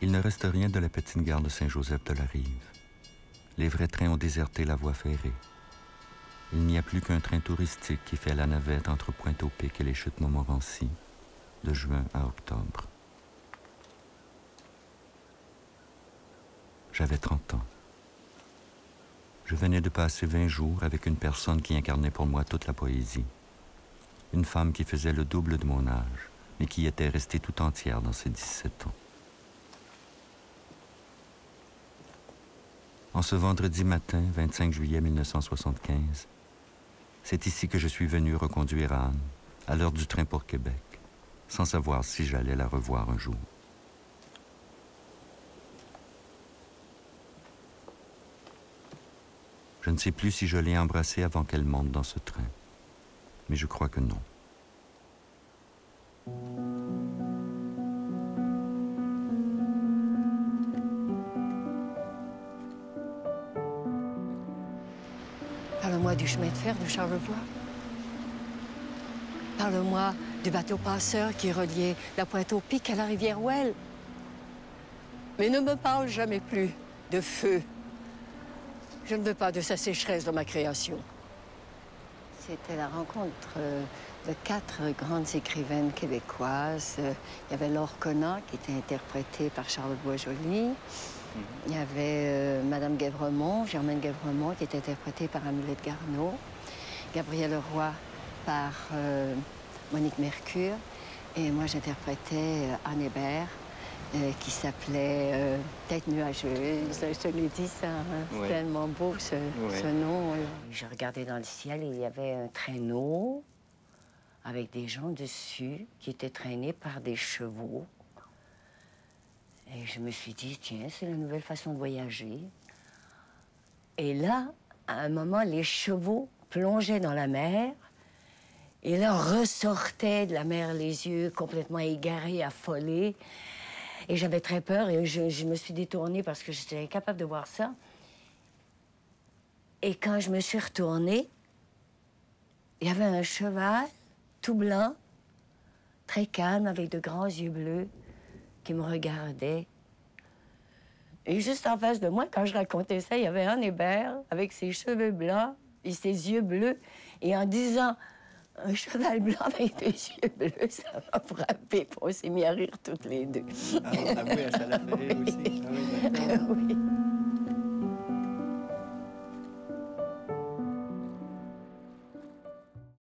Il ne reste rien de la petite gare de Saint-Joseph-de-la-Rive. Les vrais trains ont déserté la voie ferrée. Il n'y a plus qu'un train touristique qui fait la navette entre Pointe-au-Pic et les Chutes Montmorency, de juin à octobre. J'avais 30 ans. Je venais de passer 20 jours avec une personne qui incarnait pour moi toute la poésie. Une femme qui faisait le double de mon âge, mais qui était restée tout entière dans ses 17 ans. En ce vendredi matin, 25 juillet 1975, c'est ici que je suis venu reconduire Anne, à l'heure du train pour Québec, sans savoir si j'allais la revoir un jour. Je ne sais plus si je l'ai embrassée avant qu'elle monte dans ce train, mais je crois que non. Parle-moi du chemin de fer de Charlevoix. Parle-moi du bateau passeur qui reliait la Pointe-au-Pic à la rivière Ouelle. Mais ne me parle jamais plus de feu. Je ne veux pas de sa sécheresse dans ma création. C'était la rencontre de 4 grandes écrivaines québécoises. Il y avait Laure Connat, qui était interprétée par Charles Boisjoli. Il y avait Madame Guèvremont, Germaine Guèvremont, qui était interprétée par Amulette Garneau. Gabrielle Roy par Monique Mercure. Et moi, j'interprétais Anne Hébert, qui s'appelait Tête nuageuse. Je te l'ai dit, ça. Hein? Ouais. C'est tellement beau, ce nom. Je regardais dans le ciel et il y avait un traîneau avec des gens dessus qui étaient traînés par des chevaux. Et je me suis dit, tiens, c'est la nouvelle façon de voyager. Et là, à un moment, les chevaux plongeaient dans la mer et là, ressortaient de la mer les yeux complètement égarés, affolés. Et j'avais très peur et je me suis détournée parce que j'étais incapable de voir ça. Et quand je me suis retournée, il y avait un cheval tout blanc, très calme, avec de grands yeux bleus, qui me regardait. Et juste en face de moi, quand je racontais ça, il y avait Anne Hébert avec ses cheveux blancs et ses yeux bleus. Et en disant un cheval blanc avec des yeux bleus, ça m'a frappé. On s'est mis à rire toutes les deux. Ah oui, ça l'a fait rire aussi. Ah oui, d'accord. Oui.